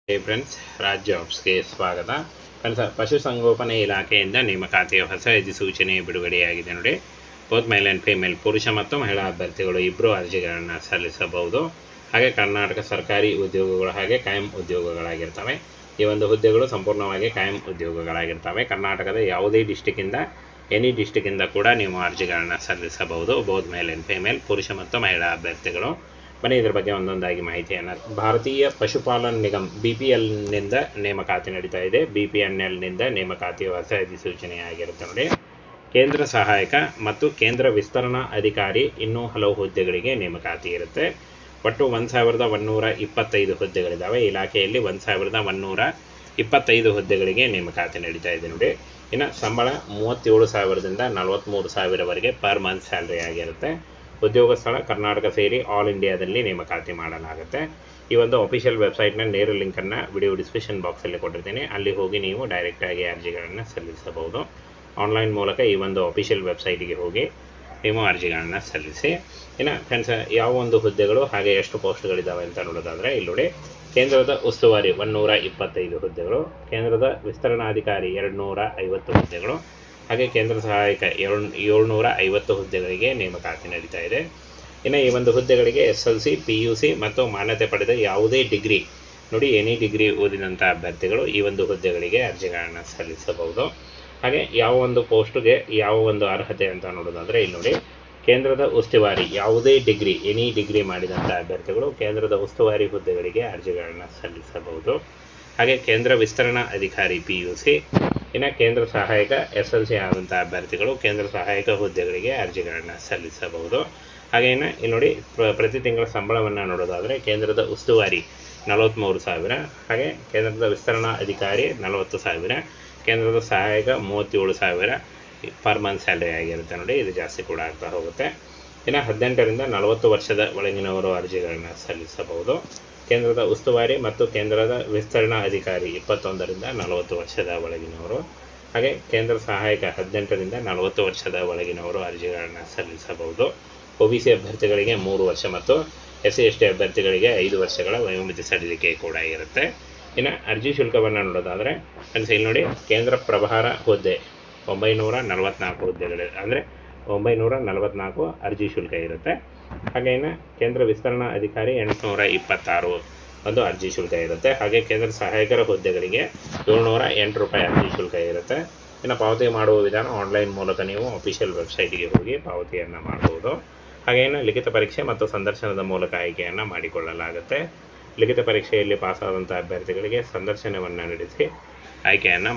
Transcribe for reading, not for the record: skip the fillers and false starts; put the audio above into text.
ಹೇ friends, Raj ಜಾಬ್ಸ್ಗೆ ಸ್ವಾಗತ. ಪಶುಸಂಗೋಪನೆ ಇಲಾಖೆಯಿಂದ ನೇಮಕಾತಿಯ ಹೊಸ ಅಧಿಸೂಚನೆ ಬಿಡುಗಡೆಯಾಗಿದೆ ನೋಡಿ. ಬೋತ್ ಮೇಲ್ ಆ್ಯಂಡ್ ಫೀಮೇಲ್, ಪುರುಷ ಮತ್ತು ಮಹಿಳಾ ಅಭ್ಯರ್ಥಿಗಳು ಇಬ್ಬರು ಅರ್ಜಿಗಳನ್ನು ಸಲ್ಲಿಸಬಹುದು. ಹಾಗೆ ಕರ್ನಾಟಕ ಸರ್ಕಾರಿ ಉದ್ಯೋಗಗಳು ಹಾಗೆ ಕಾಯಂ ಉದ್ಯೋಗಗಳಾಗಿರ್ತವೆ. ಈ ಒಂದು ಹುದ್ದೆಗಳು ಸಂಪೂರ್ಣವಾಗಿ ಕಾಯಂ ಉದ್ಯೋಗಗಳಾಗಿರ್ತವೆ. ಕರ್ನಾಟಕದ ಯಾವುದೇ ಡಿಸ್ಟಿಕ್ಕಿಂದ ಎನಿ ಡಿಸ್ಟಿಕ್ಕಿಂದ ಕೂಡ ನೀವು ಅರ್ಜಿಗಳನ್ನು ಸಲ್ಲಿಸಬಹುದು. ಬೋತ್ ಮೇಲ್ ಆ್ಯಂಡ್ ಫೀಮೇಲ್, ಪುರುಷ ಮತ್ತು ಮಹಿಳಾ ಅಭ್ಯರ್ಥಿಗಳು. ಬನ್ನಿ ಇದರ ಬಗ್ಗೆ ಒಂದೊಂದಾಗಿ ಮಾಹಿತಿಯನ್ನು. ಭಾರತೀಯ ಪಶುಪಾಲನಾ ನಿಗಮ BPLನಿಂದ ನೇಮಕಾತಿ ನಡೀತಾ ಇದೆ. BPNLನಿಂದ ನೇಮಕಾತಿಯ ಹೊಸ ಅಧಿಸೂಚನೆಯಾಗಿರುತ್ತೆ ನೋಡಿ. ಕೇಂದ್ರ ಸಹಾಯಕ ಮತ್ತು ಕೇಂದ್ರ ವಿಸ್ತರಣಾ ಅಧಿಕಾರಿ ಇನ್ನೂ ಹಲವು ಹುದ್ದೆಗಳಿಗೆ ನೇಮಕಾತಿ ಇರುತ್ತೆ. ಒಟ್ಟು 1125 ಹುದ್ದೆಗಳಿದ್ದಾವೆ. ಇಲಾಖೆಯಲ್ಲಿ 1125 ಹುದ್ದೆಗಳಿಗೆ ನೇಮಕಾತಿ ನಡೀತಾ ಇದೆ ನೋಡಿ. ಇನ್ನು ಸಂಬಳ 37,000ದಿಂದ 43,000ವರೆಗೆ ಪರ್ ಮಂತ್ ಸ್ಯಾಲ್ರಿ ಆಗಿರುತ್ತೆ. ಉದ್ಯೋಗ ಸ್ಥಳ ಕರ್ನಾಟಕ ಸೇರಿ ಆಲ್ ಇಂಡಿಯಾದಲ್ಲಿ ನೇಮಕಾತಿ ಮಾಡಲಾಗುತ್ತೆ. ಈ ಒಂದು ಅಫಿಷಿಯಲ್ ವೆಬ್ಸೈಟ್ನ ನೇರ ಲಿಂಕನ್ನು ವಿಡಿಯೋ ಡಿಸ್ಕ್ರಿಪ್ಷನ್ ಬಾಕ್ಸಲ್ಲಿ ಕೊಟ್ಟಿರ್ತೀನಿ. ಅಲ್ಲಿ ಹೋಗಿ ನೀವು ಡೈರೆಕ್ಟಾಗಿ ಅರ್ಜಿಗಳನ್ನು ಸಲ್ಲಿಸಬಹುದು. ಆನ್ಲೈನ್ ಮೂಲಕ ಈ ಒಂದು ಅಫಿಷಿಯಲ್ ವೆಬ್ಸೈಟಿಗೆ ಹೋಗಿ ನೀವು ಅರ್ಜಿಗಳನ್ನು ಸಲ್ಲಿಸಿ. ಇನ್ನು ಫ್ರೆಂಡ್ಸ್, ಯಾವ ಒಂದು ಹುದ್ದೆಗಳು ಹಾಗೆ ಎಷ್ಟು ಪೋಸ್ಟ್ಗಳಿದ್ದಾವೆ ಅಂತ ನೋಡೋದಾದರೆ, ಇಲ್ಲಿ ನೋಡಿ, ಕೇಂದ್ರದ ಉಸ್ತುವಾರಿ 125 ಹುದ್ದೆಗಳು, ಕೇಂದ್ರದ ವಿಸ್ತರಣಾಧಿಕಾರಿ 250 ಹುದ್ದೆಗಳು, ಹಾಗೆ ಕೇಂದ್ರ ಸಹಾಯಕ 750 ಹುದ್ದೆಗಳಿಗೆ ನೇಮಕಾತಿ ನಡೀತಾ ಇದೆ. ಇನ್ನು ಈ ಒಂದು ಹುದ್ದೆಗಳಿಗೆ SLC, PUC ಮತ್ತು ಮಾನ್ಯತೆ ಪಡೆದ ಯಾವುದೇ ಡಿಗ್ರಿ ನೋಡಿ, ಎನಿ ಡಿಗ್ರಿ ಓದಿದಂಥ ಅಭ್ಯರ್ಥಿಗಳು ಈ ಒಂದು ಹುದ್ದೆಗಳಿಗೆ ಅರ್ಜಿಗಳನ್ನು ಸಲ್ಲಿಸಬಹುದು. ಹಾಗೆ ಯಾವ ಒಂದು ಪೋಸ್ಟ್ಗೆ ಯಾವ ಒಂದು ಅರ್ಹತೆ ಅಂತ ನೋಡೋದಾದರೆ, ಇಲ್ಲಿ ನೋಡಿ, ಕೇಂದ್ರದ ಉಸ್ತುವಾರಿ ಯಾವುದೇ ಡಿಗ್ರಿ ಎನಿ ಡಿಗ್ರಿ ಮಾಡಿದಂಥ ಅಭ್ಯರ್ಥಿಗಳು ಕೇಂದ್ರದ ಉಸ್ತುವಾರಿ ಹುದ್ದೆಗಳಿಗೆ ಅರ್ಜಿಗಳನ್ನು ಸಲ್ಲಿಸಬಹುದು. ಹಾಗೆ ಕೇಂದ್ರ ವಿಸ್ತರಣಾ ಅಧಿಕಾರಿ PUC, ಇನ್ನು ಕೇಂದ್ರ ಸಹಾಯಕ SLC ಆದಂಥ ಅಭ್ಯರ್ಥಿಗಳು ಕೇಂದ್ರ ಸಹಾಯಕ ಹುದ್ದೆಗಳಿಗೆ ಅರ್ಜಿಗಳನ್ನು ಸಲ್ಲಿಸಬಹುದು. ಹಾಗೇನು ಇಲ್ಲಿ ನೋಡಿ, ಪ್ರತಿ ತಿಂಗಳ ಸಂಬಳವನ್ನು ನೋಡೋದಾದರೆ, ಕೇಂದ್ರದ ಉಸ್ತುವಾರಿ 43,000, ಹಾಗೆ ಕೇಂದ್ರದ ವಿಸ್ತರಣಾ ಅಧಿಕಾರಿ 40,000, ಕೇಂದ್ರದ ಸಹಾಯಕ 37,000 ಪರ್ ಮಂತ್ ಸ್ಯಾಲ್ರಿ ಆಗಿರುತ್ತೆ ನೋಡಿ. ಇದು ಜಾಸ್ತಿ ಕೂಡ ಆಗ್ತಾ ಹೋಗುತ್ತೆ. ಇನ್ನು 18ರಿಂದ 40 ವರ್ಷದ ಒಳಗಿನವರು ಅರ್ಜಿಗಳನ್ನು ಸಲ್ಲಿಸಬಹುದು. ಕೇಂದ್ರದ ಉಸ್ತುವಾರಿ ಮತ್ತು ಕೇಂದ್ರದ ವಿಸ್ತರಣಾ ಅಧಿಕಾರಿ 21ರಿಂದ 40 ವರ್ಷದ ಒಳಗಿನವರು, ಹಾಗೆ ಕೇಂದ್ರ ಸಹಾಯಕ 18ರಿಂದ 40 ವರ್ಷದ ಒಳಗಿನವರು ಅರ್ಜಿಗಳನ್ನು ಸಲ್ಲಿಸಬಹುದು. OBC ಅಭ್ಯರ್ಥಿಗಳಿಗೆ 3 ವರ್ಷ ಮತ್ತು SC/ST ಅಭ್ಯರ್ಥಿಗಳಿಗೆ 5 ವರ್ಷಗಳ ವಯೋಮಿತಿ ಸಡಿಲಿಕೆ ಕೂಡ ಇರುತ್ತೆ. ಇನ್ನು ಅರ್ಜಿ ಶುಲ್ಕವನ್ನು ನೋಡೋದಾದರೆ ಫ್ರೆಂಡ್ಸ್, ಇಲ್ಲಿ ನೋಡಿ, ಕೇಂದ್ರ ಪ್ರಭಾರ ಹುದ್ದೆ 944 ಹುದ್ದೆಗಳು, ಅಂದರೆ 944 ಅರ್ಜಿ ಶುಲ್ಕ ಇರುತ್ತೆ. ಹಾಗೆ ಇನ್ನು ಕೇಂದ್ರ ವಿಸ್ತರಣಾ ಅಧಿಕಾರಿ 826 ಒಂದು ಅರ್ಜಿ ಶುಲ್ಕ ಇರುತ್ತೆ. ಹಾಗೆ ಕೇಂದ್ರ ಸಹಾಯಕರ ಹುದ್ದೆಗಳಿಗೆ 708 ರೂಪಾಯಿ ಅರ್ಜಿ ಶುಲ್ಕ ಇರುತ್ತೆ. ಇನ್ನು ಪಾವತಿ ಮಾಡುವ ವಿಧಾನ ಆನ್ಲೈನ್ ಮೂಲಕ ನೀವು ಅಫಿಷಿಯಲ್ ವೆಬ್ಸೈಟಿಗೆ ಹೋಗಿ ಪಾವತಿಯನ್ನು ಮಾಡಬಹುದು. ಹಾಗೇನು ಲಿಖಿತ ಪರೀಕ್ಷೆ ಮತ್ತು ಸಂದರ್ಶನದ ಮೂಲಕ ಆಯ್ಕೆಯನ್ನು ಮಾಡಿಕೊಳ್ಳಲಾಗುತ್ತೆ. ಲಿಖಿತ ಪರೀಕ್ಷೆಯಲ್ಲಿ ಪಾಸಾದಂಥ ಅಭ್ಯರ್ಥಿಗಳಿಗೆ ಸಂದರ್ಶನವನ್ನು ನಡೆಸಿ ಆಯ್ಕೆಯನ್ನು